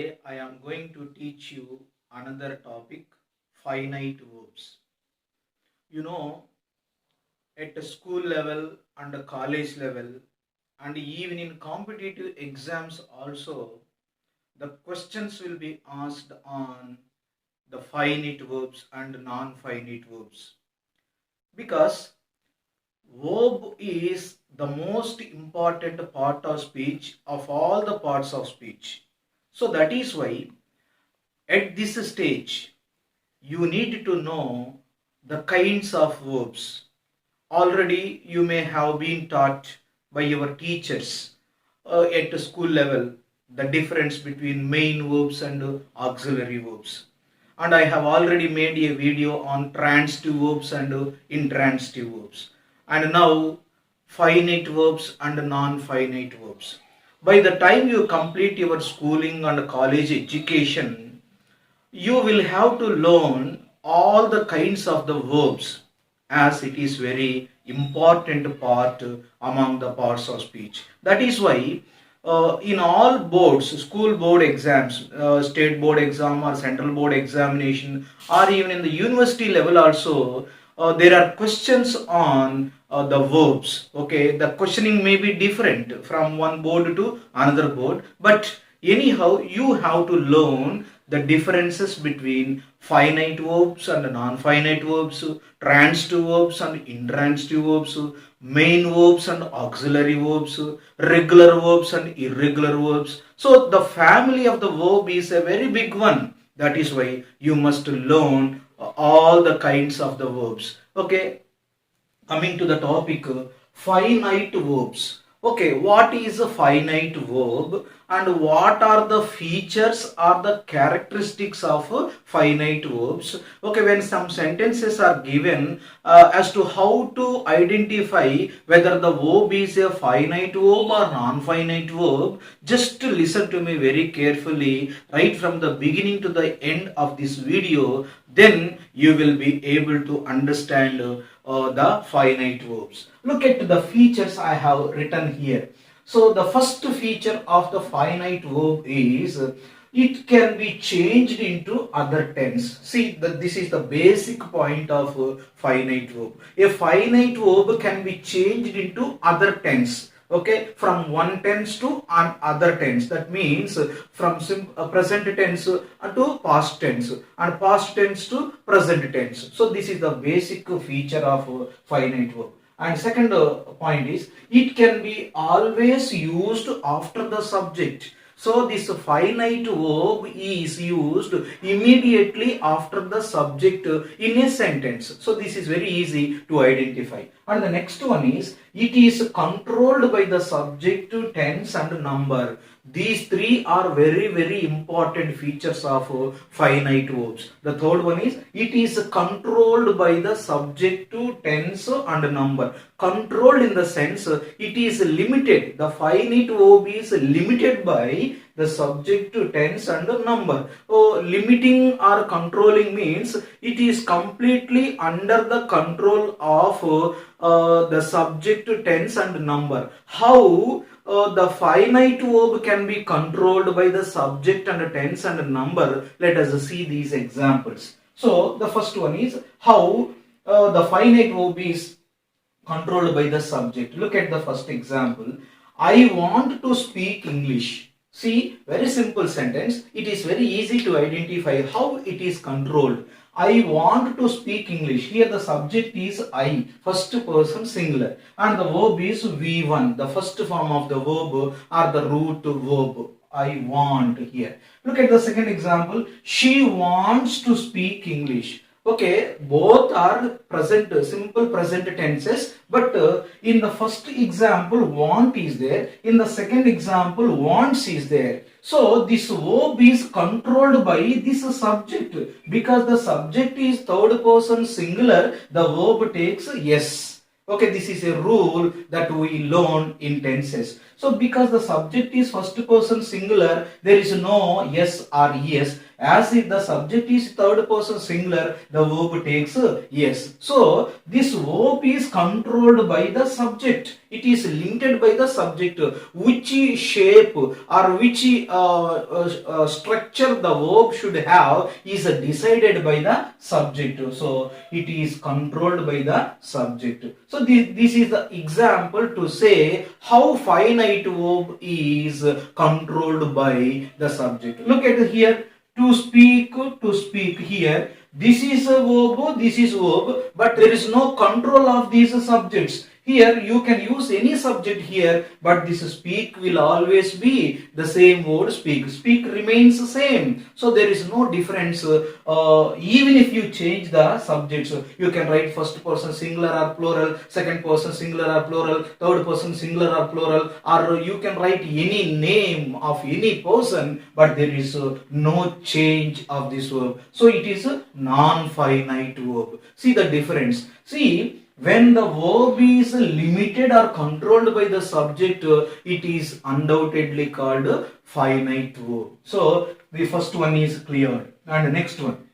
Today I am going to teach you another topic, finite verbs. You know, at a school level and a college level and even in competitive exams also, the questions will be asked on the finite verbs and non-finite verbs. Because verb is the most important part of speech of all the parts of speech. So that is why at this stage you need to know the kinds of verbs. Already you may have been taught by your teachers at school level the difference between main verbs and auxiliary verbs. And I have already made a video on transitive verbs and intransitive verbs. And now finite verbs and non-finite verbs. By the time you complete your schooling and college education, you will have to learn all the kinds of the verbs, as it is very important part among the parts of speech. That is why in all boards, school board exams, state board exam or central board examination, or even in the university level also, there are questions on the verbs. Okay, the questioning may be different from one board to another board, but anyhow you have to learn the differences between finite verbs and non-finite verbs, transitive verbs and intransitive verbs, main verbs and auxiliary verbs, regular verbs and irregular verbs. So the family of the verb is a very big one. That is why you must learn all the kinds of the verbs. Okay, coming to the topic, finite verbs. Okay, what is a finite verb and what are the features or the characteristics of finite verbs? Okay, when some sentences are given as to how to identify whether the verb is a finite verb or non-finite verb, just listen to me very carefully right from the beginning to the end of this video. Then you will be able to understand the finite verbs. Look at the features I have written here. So the first feature of the finite verb is it can be changed into other tense. See that this is the basic point of finite verb. A finite verb can be changed into other tense. Okay, from one tense to another tense. That means from present tense to past tense and past tense to present tense. So this is the basic feature of finite verb. And second point is it can be always used after the subject. So this finite verb is used immediately after the subject in a sentence. So this is very easy to identify. And the next one is it is controlled by the subject, tense and number. These three are very important features of finite verbs. The third one is it is controlled by the subject, tense and number. Controlled in the sense it is limited. The finite verb is limited by the subject, tense and number. So limiting or controlling means it is completely under the control of the subject, tense and number. How the finite verb can be controlled by the subject and tense and number? Let us see these examples. So the first one is how the finite verb is controlled by the subject. Look at the first example. I want to speak English. See, very simple sentence. It is very easy to identify how it is controlled. I want to speak English. Here the subject is I, first person singular, and the verb is V1, the first form of the verb or the root verb. I want here. Look at the second example. She wants to speak English. Okay, both are present, simple present tenses, but in the first example want is there, in the second example wants is there. So this verb is controlled by this subject. Because the subject is third person singular, the verb takes yes. Okay, this is a rule that we learn in tenses. So because the subject is first person singular, there is no yes or es. As if the subject is third person singular, the verb takes yes. So this verb is controlled by the subject. It is linked by the subject. Which shape or which structure the verb should have is decided by the subject. So it is controlled by the subject. So this is the example to say how finite verb is controlled by the subject. Look at here. To speak here. This is a verb, but there is no control of these subjects. Here you can use any subject here, but this speak will always be the same word speak. Speak remains the same. So there is no difference. Even if you change the subjects, you can write first person singular or plural, second person singular or plural, third person singular or plural, or you can write any name of any person, but there is no change of this verb. So it is a non-finite verb. See the difference. See, when the verb is limited or controlled by the subject, it is undoubtedly called finite verb. So the first one is cleared. And the next one.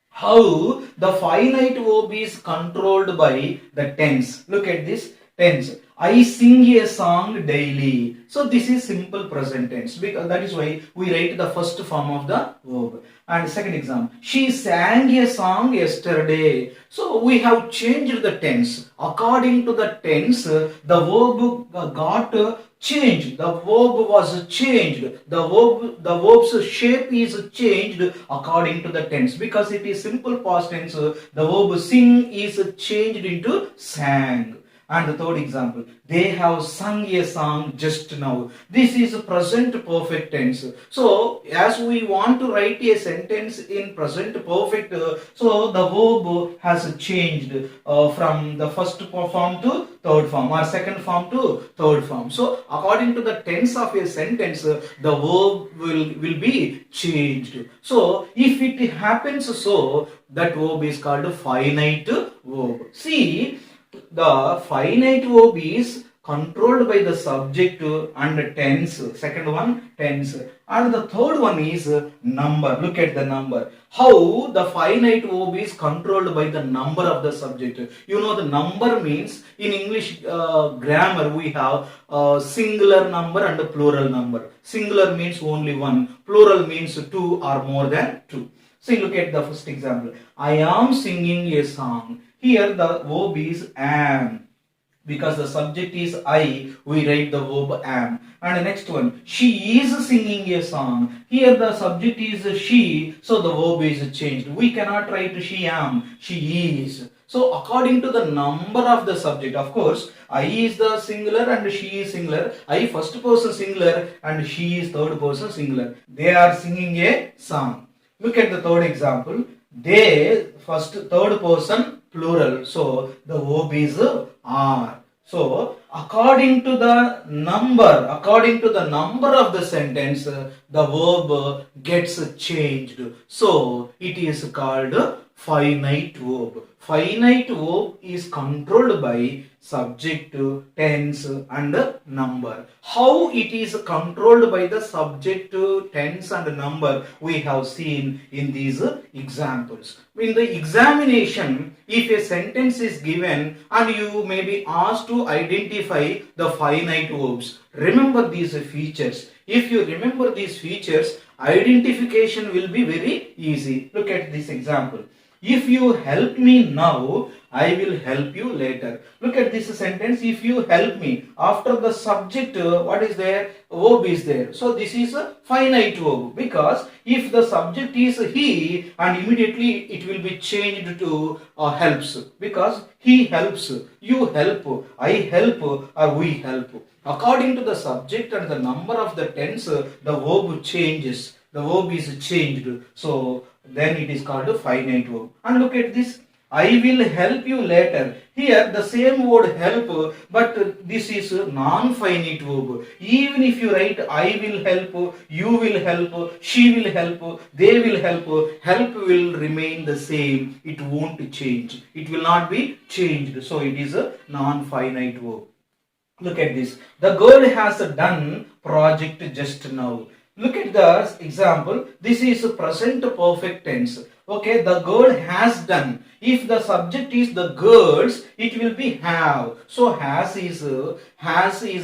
How the finite verb is controlled by the tense. Look at this tense. I sing a song daily. So this is simple present tense, because that is why we write the first form of the verb. And second example, she sang a song yesterday. So we have changed the tense. According to the tense, the verb got changed. The verb was changed. The verb's shape is changed according to the tense, because it is simple past tense. The verb sing is changed into sang. And the third example, they have sung a song just now. This is present perfect tense. So as we want to write a sentence in present perfect, so the verb has changed from the first form to third form, or second form to third form. So according to the tense of a sentence, the verb will be changed. So if it happens so, that verb is called finite verb. See, the finite verb is controlled by the subject and tense. Second one, tense. And the third one is number. Look at the number. How the finite verb is controlled by the number of the subject. You know, the number means, in English grammar we have singular number and a plural number. Singular means only one. Plural means two or more than two. See, look at the first example. I am singing a song. Here the verb is am. Because the subject is I, we write the verb am. And the next one, she is singing a song. Here the subject is she, so the verb is changed. We cannot write she am, she is. So according to the number of the subject, of course, I is the singular and she is singular. I first person singular and she is third person singular. They are singing a song. Look at the third example. They, third person plural. So the verb is are. So according to the number of the sentence, the verb gets changed. So it is called finite verb. Finite verb is controlled by subject, tense and number. How it is controlled by the subject, tense and number, we have seen in these examples. In the examination, if a sentence is given and you may be asked to identify the finite verbs, remember these features. If you remember these features, identification will be very easy. Look at this example. If you help me now, I will help you later. Look at this sentence. If you help me. After the subject, what is there? Verb is there. So this is a finite verb, because if the subject is he, and immediately it will be changed to helps, because he helps, you help, I help, or we help. According to the subject and the number of the tense, the verb changes. The verb is changed. So then it is called a finite verb. And look at this. I will help you later. Here the same word help, but this is a non-finite verb. Even if you write I will help, you will help, she will help, they will help will remain the same. It won't change. It will not be changed. So it is a non-finite verb. Look at this. The girl has done project just now. Look at the example. This is present perfect tense. Okay, the girl has done. If the subject is the girls, it will be have. So has is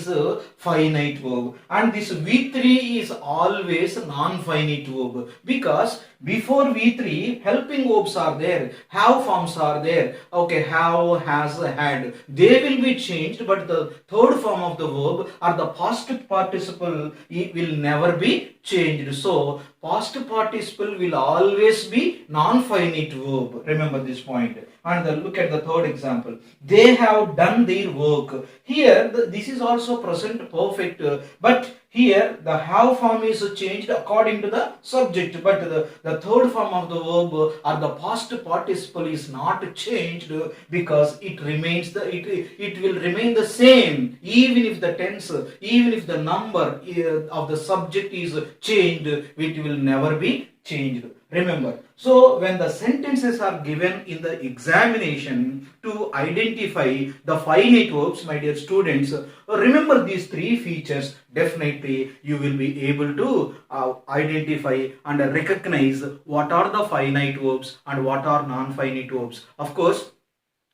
a finite verb, and this V3 is always non-finite verb, because before V3 helping verbs are there, have forms are there. Okay, have, has, had, they will be changed, but the third form of the verb or the past participle, it will never be changed. So past participle will always be non-finite verb. Remember this point. And look at the third example. They have done their work. Here this is also present perfect, but here the have form is changed according to the subject, but the third form of the verb or the past participle is not changed, because it remains it will remain the same even if the tense, even if the number of the subject is changed, it will never be changed. Remember, so when the sentences are given in the examination to identify the finite verbs, my dear students, remember these three features. Definitely you will be able to identify and recognize what are the finite verbs and what are non-finite verbs. Of course,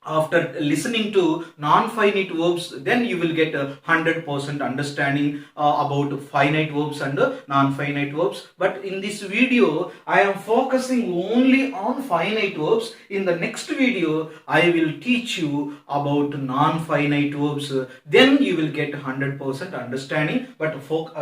after listening to non-finite verbs, then you will get 100% understanding about finite verbs and non-finite verbs. But in this video, I am focusing only on finite verbs. In the next video, I will teach you about non-finite verbs. Then you will get 100% understanding. But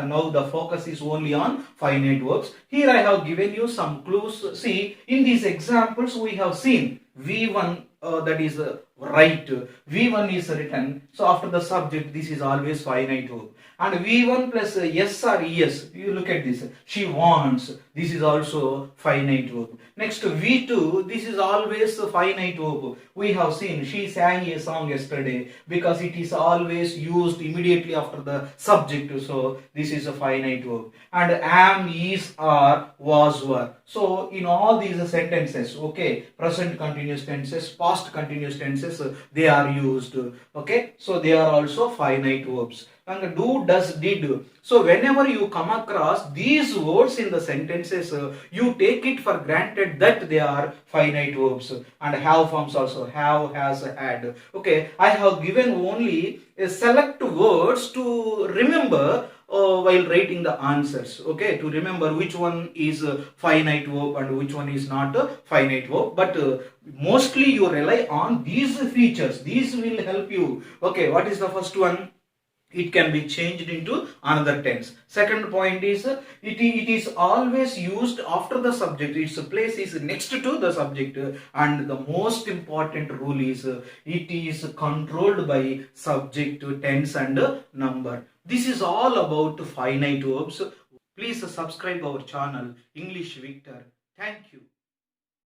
now the focus is only on finite verbs. Here I have given you some clues. See, in these examples, we have seen V1, that is right. V1 is written, so after the subject this is always finite verb, and V1 plus yes or es, you look at this, she wants, this is also finite verb. Next V2, this is always a finite verb. We have seen she sang a song yesterday, because it is always used immediately after the subject, so this is a finite verb. And am, is, are, was, were. So in all these sentences, okay, present continuous tenses, past continuous tenses, they are used. Okay, so they are also finite verbs. And do, does, did. So whenever you come across these words in the sentences, you take it for granted that they are finite verbs. And have forms also, have, has, had. Okay, I have given only a select words to remember while writing the answers. Okay, to remember which one is a finite verb and which one is not a finite verb. But mostly you rely on these features. These will help you. Okay, what is the first one? It can be changed into another tense. Second point is it is always used after the subject. Its place is next to the subject. And the most important rule is it is controlled by subject, tense and number. This is all about finite verbs. Please subscribe our channel English Victor. Thank you.